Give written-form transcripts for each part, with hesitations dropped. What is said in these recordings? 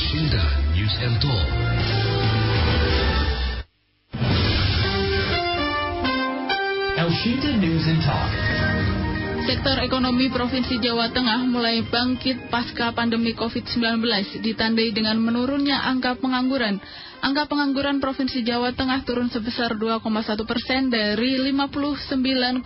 Elshinda News and Talk. Elshinda News and Talk. Sektor ekonomi Provinsi Jawa Tengah mulai bangkit pasca pandemi COVID-19, ditandai dengan menurunnya angka pengangguran. Angka pengangguran Provinsi Jawa Tengah turun sebesar 2,1% dari 59,6%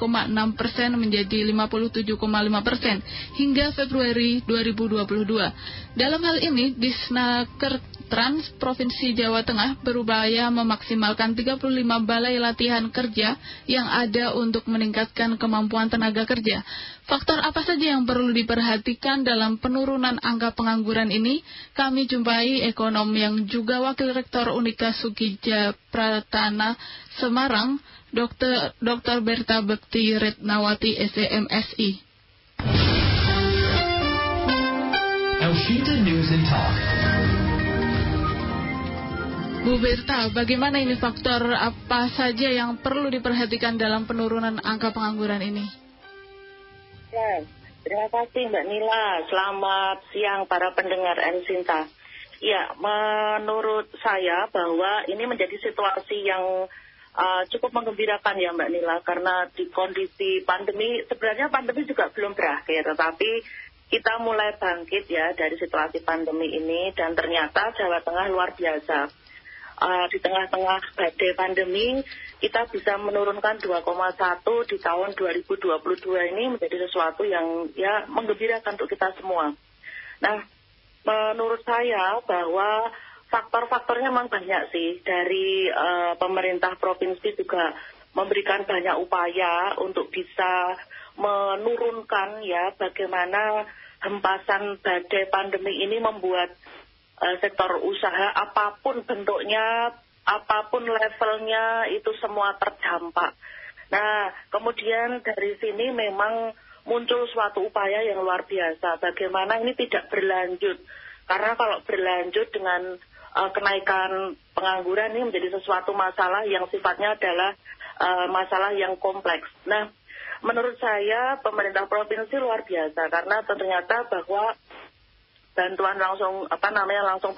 menjadi 57,5% hingga Februari 2022. Dalam hal ini, Disnaker Trans Provinsi Jawa Tengah berupaya memaksimalkan 35 balai latihan kerja yang ada untuk meningkatkan kemampuan tenaga kerja. Faktor apa saja yang perlu diperhatikan dalam penurunan angka pengangguran ini? Kami jumpai ekonom yang juga Wakil Rektor Unika Sukija Pratana Semarang, Dr. Berta Bekti Retnawati SEMSI. Elshinda News and Talk. Bu Berta, bagaimana ini faktor apa saja yang perlu diperhatikan dalam penurunan angka pengangguran ini? Ya, terima kasih Mbak Nila. Selamat siang para pendengar Elshinda. Ya, menurut saya bahwa ini menjadi situasi yang cukup menggembirakan ya Mbak Nila, karena di kondisi pandemi, sebenarnya pandemi juga belum berakhir, tetapi kita mulai bangkit ya dari situasi pandemi ini, dan ternyata Jawa Tengah luar biasa. Di tengah-tengah badai pandemi, kita bisa menurunkan 2,1 di tahun 2022 ini menjadi sesuatu yang ya menggembirakan untuk kita semua. Nah, menurut saya bahwa faktor-faktornya memang banyak sih. Dari pemerintah provinsi juga memberikan banyak upaya untuk bisa menurunkan ya bagaimana hempasan badai pandemi ini membuat sektor usaha apapun bentuknya, apapun levelnya itu semua terdampak. Nah, kemudian dari sini memang muncul suatu upaya yang luar biasa. Bagaimana ini tidak berlanjut? Karena kalau berlanjut dengan kenaikan pengangguran ini menjadi sesuatu masalah yang sifatnya adalah masalah yang kompleks. Nah, menurut saya pemerintah provinsi luar biasa karena ternyata bahwa bantuan langsung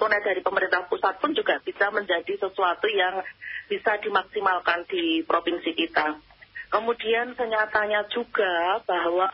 tunai dari pemerintah pusat pun juga bisa menjadi sesuatu yang bisa dimaksimalkan di provinsi kita. Kemudian senyatanya juga bahwa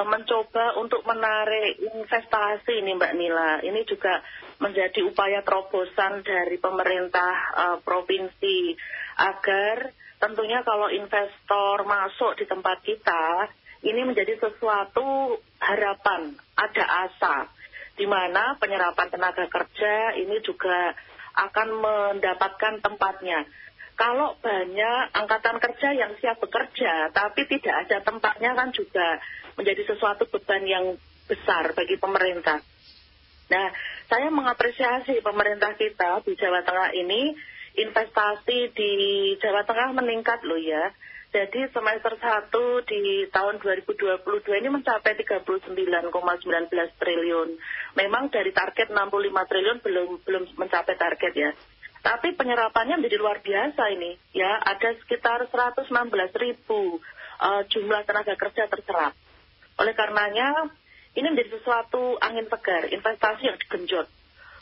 mencoba untuk menarik investasi ini Mbak Nila, ini juga menjadi upaya terobosan dari pemerintah provinsi agar tentunya kalau investor masuk di tempat kita, ini menjadi sesuatu harapan, ada asa, di mana penyerapan tenaga kerja ini juga akan mendapatkan tempatnya. Kalau banyak angkatan kerja yang siap bekerja, tapi tidak ada tempatnya kan juga menjadi sesuatu beban yang besar bagi pemerintah. Nah, saya mengapresiasi pemerintah kita di Jawa Tengah ini, investasi di Jawa Tengah meningkat loh ya. Jadi semester 1 di tahun 2022 ini mencapai 39,19 triliun. Memang dari target 65 triliun belum mencapai target ya. Tapi penyerapannya menjadi luar biasa ini. Ya, ada sekitar 116 ribu jumlah tenaga kerja terserap. Oleh karenanya, ini menjadi sesuatu angin segar, investasi yang digenjot.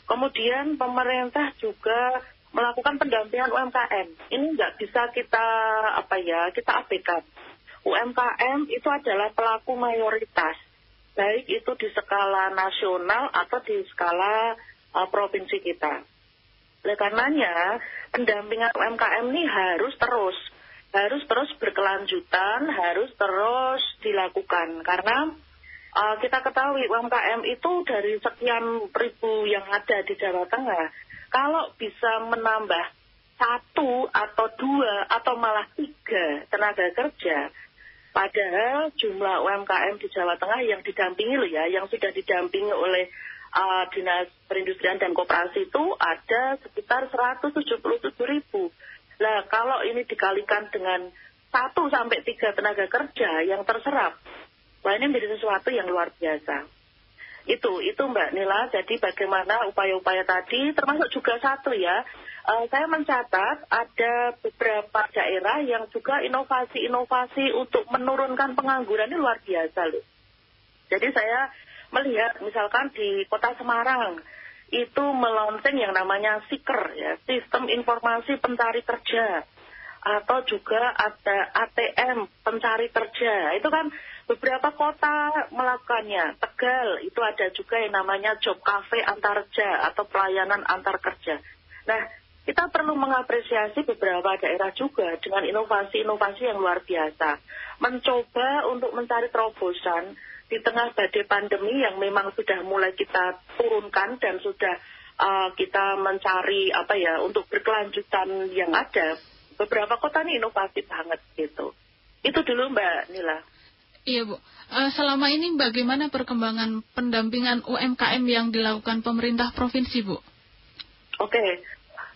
Kemudian pemerintah juga melakukan pendampingan UMKM. Ini nggak bisa kita abaikan. UMKM itu adalah pelaku mayoritas, baik itu di skala nasional atau di skala provinsi kita. Oleh karenanya, pendampingan UMKM ini harus terus berkelanjutan, harus terus dilakukan. Karena kita ketahui UMKM itu dari sekian ribu yang ada di Jawa Tengah, kalau bisa menambah 1 atau 2 atau malah 3 tenaga kerja, padahal jumlah UMKM di Jawa Tengah yang didampingi loh ya, yang sudah didampingi oleh Dinas Perindustrian dan Koperasi itu ada sekitar 177 ribu. Nah, kalau ini dikalikan dengan 1 sampai 3 tenaga kerja yang terserap, wah ini menjadi sesuatu yang luar biasa. Itu Mbak Nila, jadi bagaimana upaya-upaya tadi, termasuk juga satu ya, saya mencatat ada beberapa daerah yang juga inovasi-inovasi untuk menurunkan pengangguran ini luar biasa loh. Jadi saya melihat misalkan di Kota Semarang, itu meluncurkan yang namanya SIKER, ya, Sistem Informasi Pencari Kerja, atau juga ada ATM Pencari Kerja. Itu kan beberapa kota melakukannya. Tegal itu ada juga yang namanya Job Cafe Antarkerja atau pelayanan antar kerja. Nah, kita perlu mengapresiasi beberapa daerah juga dengan inovasi-inovasi yang luar biasa. Mencoba untuk mencari terobosan di tengah badai pandemi yang memang sudah mulai kita turunkan dan sudah kita mencari untuk berkelanjutan yang ada. Beberapa kota ini inovatif banget gitu. Itu dulu Mbak Nila. Iya Bu, selama ini bagaimana perkembangan pendampingan UMKM yang dilakukan pemerintah provinsi Bu? Oke.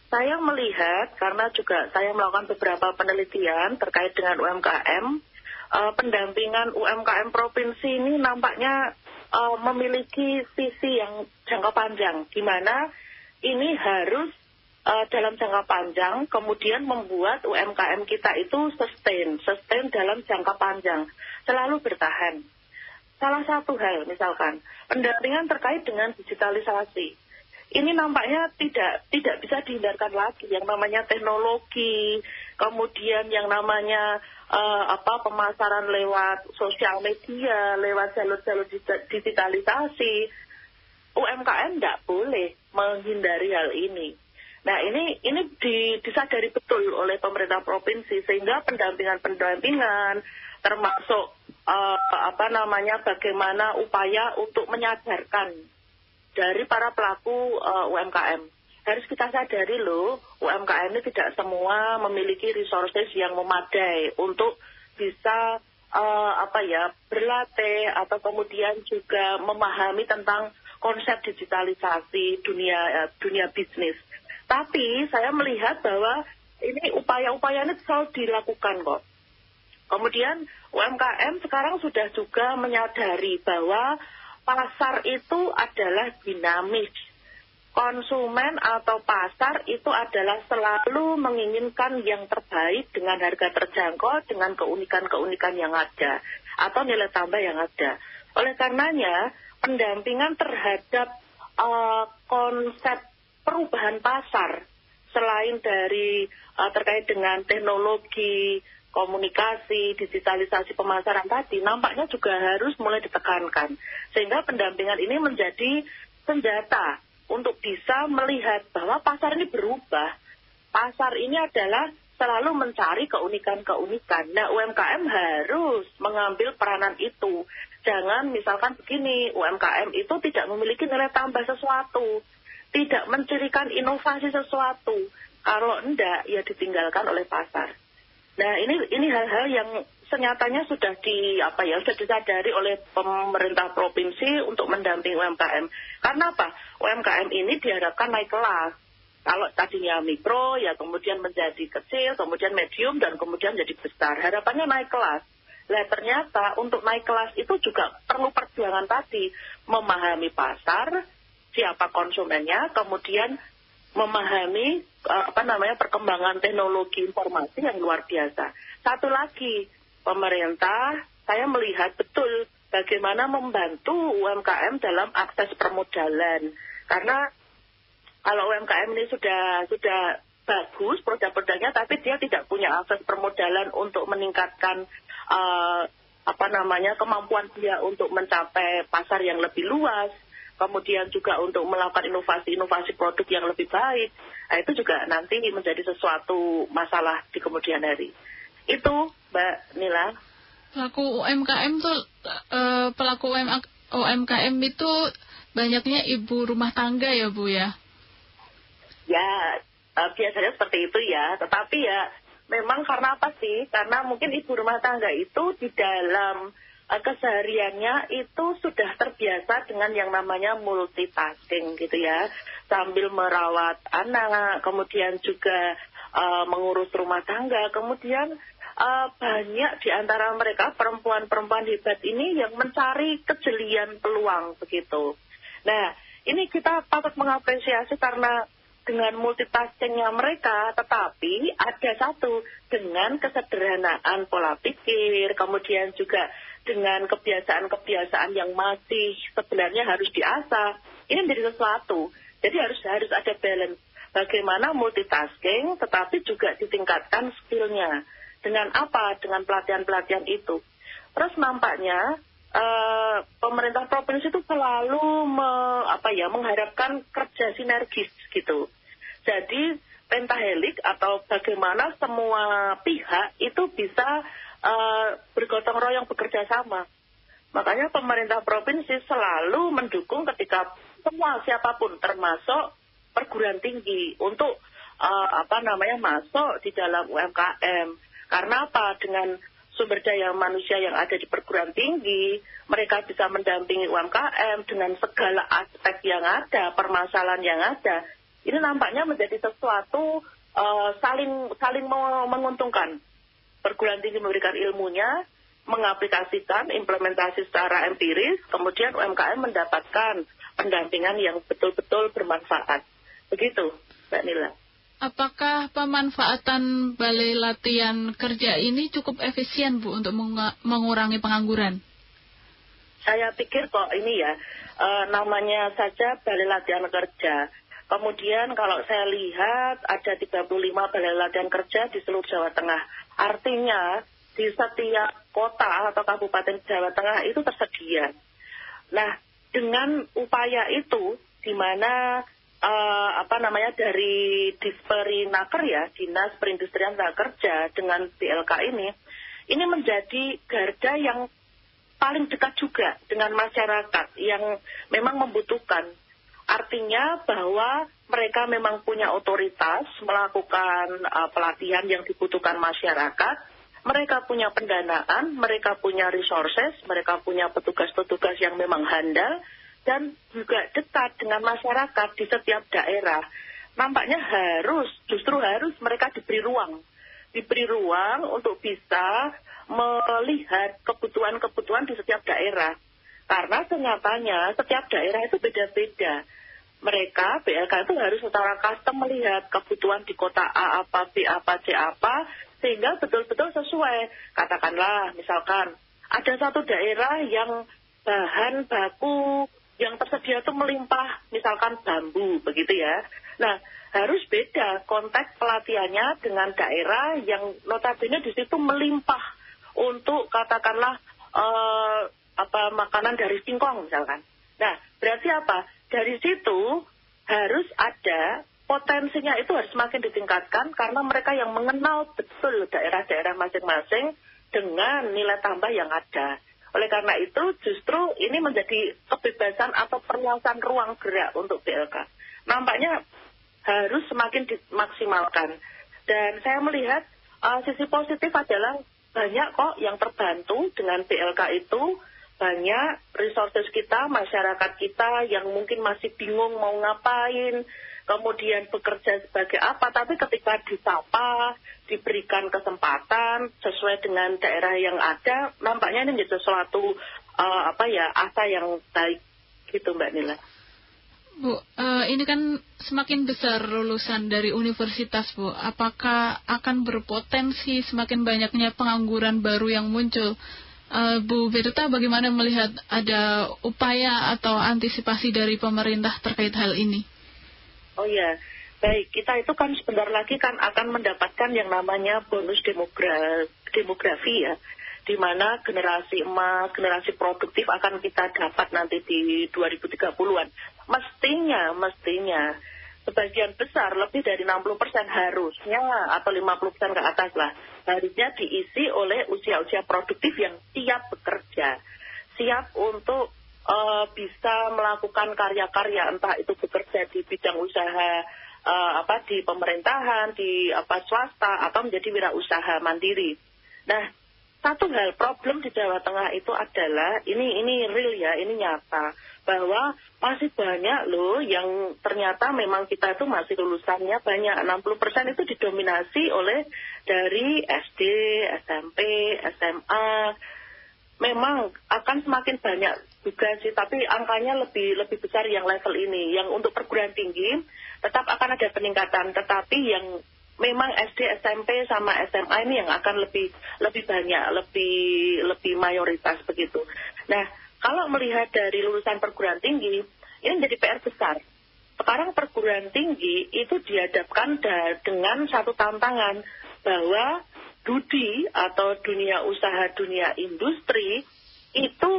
Saya melihat, karena juga saya melakukan beberapa penelitian terkait dengan UMKM, pendampingan UMKM provinsi ini nampaknya memiliki sisi yang jangka panjang, di mana ini harus dalam jangka panjang kemudian membuat UMKM kita itu sustain dalam jangka panjang, selalu bertahan. Salah satu hal misalkan, pendampingan terkait dengan digitalisasi. Ini nampaknya tidak bisa dihindarkan lagi, yang namanya teknologi, kemudian yang namanya pemasaran lewat sosial media, lewat jalur-jalur digitalisasi. UMKM tidak boleh menghindari hal ini. Nah, ini disadari betul oleh pemerintah provinsi, sehingga pendampingan termasuk bagaimana upaya untuk menyadarkan dari para pelaku UMKM. Harus kita sadari loh, UMKM ini tidak semua memiliki resources yang memadai untuk bisa berlatih atau kemudian juga memahami tentang konsep digitalisasi dunia bisnis. Tapi saya melihat bahwa ini upaya-upaya ini selalu dilakukan kok. Kemudian UMKM sekarang sudah juga menyadari bahwa pasar itu adalah dinamis. Konsumen atau pasar itu adalah selalu menginginkan yang terbaik dengan harga terjangkau, dengan keunikan-keunikan yang ada, atau nilai tambah yang ada. Oleh karenanya, pendampingan terhadap konsep perubahan pasar, selain dari terkait dengan teknologi, komunikasi, digitalisasi pemasaran tadi, nampaknya juga harus mulai ditekankan. Sehingga pendampingan ini menjadi senjata untuk bisa melihat bahwa pasar ini berubah. Pasar ini adalah selalu mencari keunikan-keunikan. Nah, UMKM harus mengambil peranan itu. Jangan misalkan begini, UMKM itu tidak memiliki nilai tambah sesuatu, tidak mencirikan inovasi sesuatu. Kalau enggak, ya ditinggalkan oleh pasar. Nah, ini hal-hal yang senyatanya sudah disadari oleh pemerintah provinsi untuk mendampingi UMKM. Karena apa? UMKM ini diharapkan naik kelas. Kalau tadinya mikro, ya kemudian menjadi kecil, kemudian medium, dan kemudian jadi besar. Harapannya naik kelas. Nah, ternyata untuk naik kelas itu juga perlu perjuangan tadi. Memahami pasar, siapa konsumennya, kemudian memahami perkembangan teknologi informasi yang luar biasa. Satu lagi, pemerintah, saya melihat betul bagaimana membantu UMKM dalam akses permodalan. Karena kalau UMKM ini sudah bagus produk-produknya, tapi dia tidak punya akses permodalan untuk meningkatkan kemampuan dia untuk mencapai pasar yang lebih luas. Kemudian juga untuk melakukan inovasi-inovasi produk yang lebih baik. Nah, itu juga nanti menjadi sesuatu masalah di kemudian hari. Itu, Mbak Nila. Pelaku UMKM itu banyaknya ibu rumah tangga ya Bu ya? Ya, biasanya seperti itu ya. Tetapi ya memang karena apa sih? Karena mungkin ibu rumah tangga itu di dalam kesehariannya itu sudah terbiasa dengan yang namanya multitasking gitu ya, sambil merawat anak, kemudian juga mengurus rumah tangga, kemudian banyak di antara mereka perempuan-perempuan hebat ini yang mencari kejelian peluang begitu. Nah, ini kita patut mengapresiasi karena dengan multitaskingnya mereka, tetapi ada satu, dengan kesederhanaan pola pikir, kemudian juga dengan kebiasaan-kebiasaan yang masih sebenarnya harus diasah, ini menjadi sesuatu. Jadi harus ada balance. Bagaimana multitasking tetapi juga ditingkatkan skillnya. Dengan apa? Dengan pelatihan-pelatihan itu. Terus nampaknya pemerintah provinsi itu selalu mengharapkan kerja sinergis gitu. Jadi pentahelik atau bagaimana semua pihak itu bisa bergotong royong bekerja sama. Makanya pemerintah provinsi selalu mendukung ketika semua siapapun termasuk perguruan tinggi untuk masuk di dalam UMKM. Karena apa? Dengan sumber daya manusia yang ada di perguruan tinggi, mereka bisa mendampingi UMKM dengan segala aspek yang ada, permasalahan yang ada. Ini nampaknya menjadi sesuatu saling menguntungkan. Perguruan tinggi memberikan ilmunya, mengaplikasikan implementasi secara empiris, kemudian UMKM mendapatkan pendampingan yang betul-betul bermanfaat. Begitu, Mbak Nila. Apakah pemanfaatan balai latihan kerja ini cukup efisien, Bu, untuk mengurangi pengangguran? Saya pikir kok ini ya, namanya saja balai latihan kerja. Kemudian kalau saya lihat ada 35 balai latihan kerja di seluruh Jawa Tengah. Artinya di setiap kota atau kabupaten Jawa Tengah itu tersedia. Nah, dengan upaya itu, di mana dari Disperinaker ya, Dinas Perindustrian Tenaga Kerja dengan BLK ini menjadi garda yang paling dekat juga dengan masyarakat yang memang membutuhkan. Artinya bahwa mereka memang punya otoritas melakukan pelatihan yang dibutuhkan masyarakat, mereka punya pendanaan, mereka punya resources, mereka punya petugas-petugas yang memang handal, dan juga dekat dengan masyarakat di setiap daerah. Nampaknya justru harus mereka diberi ruang untuk bisa melihat kebutuhan-kebutuhan di setiap daerah. Karena kenyataannya setiap daerah itu beda-beda. Mereka, BLK itu harus secara custom melihat kebutuhan di kota A apa, B apa, C apa, sehingga betul-betul sesuai. Katakanlah, misalkan, ada satu daerah yang bahan baku yang tersedia itu melimpah, misalkan bambu, begitu ya. Nah, harus beda konteks pelatihannya dengan daerah yang notabene di situ melimpah untuk katakanlah makanan dari singkong misalkan. Nah, berarti apa? Dari situ harus ada potensinya itu harus semakin ditingkatkan karena mereka yang mengenal betul daerah-daerah masing-masing dengan nilai tambah yang ada. Oleh karena itu justru ini menjadi kebebasan atau perluasan ruang gerak untuk BLK. Nampaknya harus semakin dimaksimalkan. Dan saya melihat sisi positif adalah banyak kok yang terbantu dengan BLK itu. Banyak resources kita, masyarakat kita yang mungkin masih bingung mau ngapain, kemudian bekerja sebagai apa, tapi ketika disapa, diberikan kesempatan sesuai dengan daerah yang ada, nampaknya ini menjadi sesuatu asa yang baik gitu Mbak Nila. Bu, ini kan semakin besar lulusan dari universitas, Bu. Apakah akan berpotensi semakin banyaknya pengangguran baru yang muncul? Bu Berta, bagaimana melihat ada upaya atau antisipasi dari pemerintah terkait hal ini? Oh ya, baik. Kita itu kan sebentar lagi kan akan mendapatkan yang namanya bonus demografi ya, di mana generasi emas, generasi produktif akan kita dapat nanti di 2030-an. Mestinya sebagian besar lebih dari 60% harusnya atau 50% ke atas lah harusnya diisi oleh usia-usia produktif yang siap bekerja, siap untuk bisa melakukan karya-karya, entah itu bekerja di bidang usaha di pemerintahan, di swasta atau menjadi wirausaha mandiri. Nah, satu hal problem di Jawa Tengah itu adalah ini real ya, ini nyata bahwa masih banyak loh yang ternyata memang kita itu masih lulusannya banyak, 60% itu didominasi oleh dari SD, SMP, SMA. Memang akan semakin banyak juga sih, tapi angkanya lebih besar yang level ini. Yang untuk perguruan tinggi tetap akan ada peningkatan, tetapi yang memang SD, SMP sama SMA ini yang akan lebih banyak, lebih mayoritas begitu. Nah, kalau melihat dari lulusan perguruan tinggi, ini menjadi PR besar. sekarang perguruan tinggi itu dihadapkan dengan satu tantangan bahwa DUDI atau dunia usaha, dunia industri itu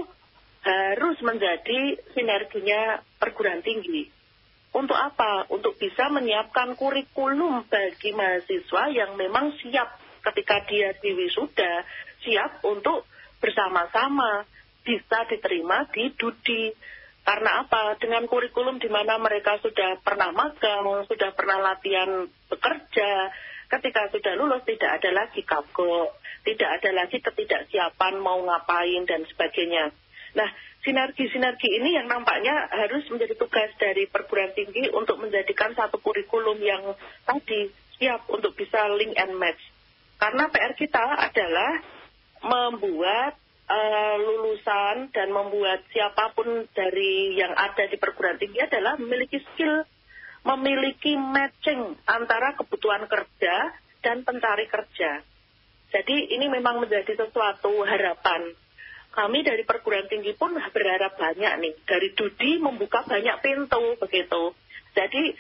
harus menjadi sinerginya perguruan tinggi. Untuk apa? Untuk bisa menyiapkan kurikulum bagi mahasiswa yang memang siap ketika dia diwisuda, siap untuk bersama-sama bisa diterima di DUDI. Karena apa? Dengan kurikulum di mana mereka sudah pernah magang, sudah pernah latihan bekerja, ketika sudah lulus tidak ada lagi kagok, tidak ada lagi ketidaksiapan mau ngapain dan sebagainya. Nah, sinergi-sinergi ini yang nampaknya harus menjadi tugas dari perguruan tinggi untuk menjadikan satu kurikulum yang tadi siap untuk bisa link and match. Karena PR kita adalah membuat lulusan dan membuat siapapun dari yang ada di perguruan tinggi adalah memiliki skill, memiliki matching antara kebutuhan kerja dan pencari kerja. Jadi ini memang menjadi sesuatu harapan. Kami dari perguruan tinggi pun berharap banyak nih, dari DUDI membuka banyak pintu begitu. Jadi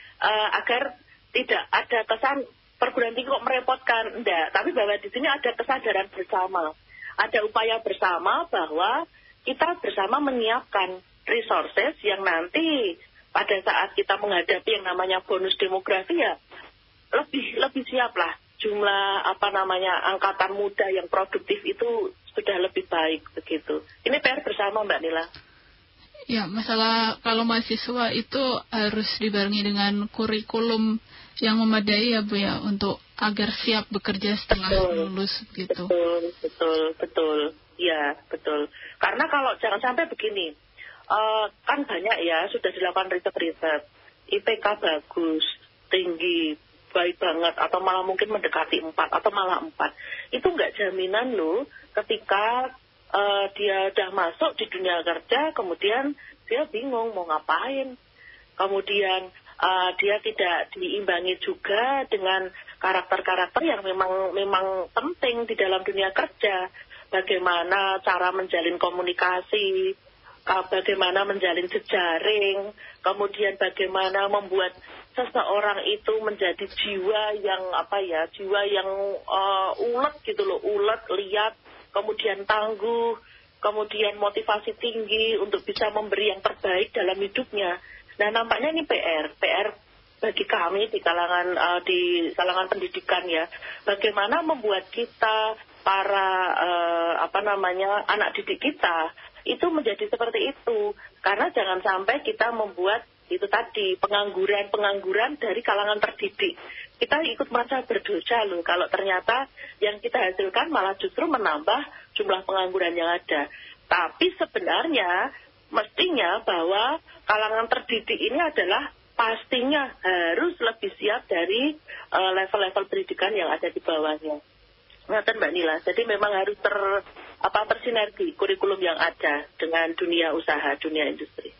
agar tidak ada kesan perguruan tinggi kok merepotkan, enggak. Tapi bahwa di sini ada kesadaran bersama. Ada upaya bersama bahwa kita bersama menyiapkan resources yang nanti pada saat kita menghadapi yang namanya bonus demografi ya lebih siap lah jumlah angkatan muda yang produktif itu sudah lebih baik begitu. Ini PR bersama Mbak Nila. Ya, masalah kalau mahasiswa itu harus dibarengi dengan kurikulum yang memadai ya Bu ya, untuk agar siap bekerja setelah lulus begitu. Betul. Ya, betul. Karena kalau jangan sampai begini, kan banyak ya sudah dilakukan riset-riset, IPK bagus, tinggi, baik banget, atau malah mungkin mendekati 4 atau malah 4. Itu nggak jaminan loh ketika dia udah masuk di dunia kerja, kemudian dia bingung mau ngapain. Kemudian dia tidak diimbangi juga dengan karakter-karakter yang memang penting di dalam dunia kerja. Bagaimana cara menjalin komunikasi, bagaimana menjalin jejaring, kemudian bagaimana membuat seseorang itu menjadi jiwa yang ulet gitu loh, ulet, liat, kemudian tangguh, kemudian motivasi tinggi untuk bisa memberi yang terbaik dalam hidupnya. Nah, nampaknya ini PR bagi kami di kalangan pendidikan ya. Bagaimana membuat kita para anak didik kita itu menjadi seperti itu. Karena jangan sampai kita membuat itu tadi pengangguran dari kalangan terdidik. Kita ikut merasa berdosa loh kalau ternyata yang kita hasilkan malah justru menambah jumlah pengangguran yang ada. Tapi sebenarnya mestinya bahwa kalangan terdidik ini adalah pastinya harus lebih siap dari level-level pendidikan yang ada di bawahnya. Ngaten Mbak Nila. Jadi memang harus tersinergi kurikulum yang ada dengan dunia usaha, dunia industri.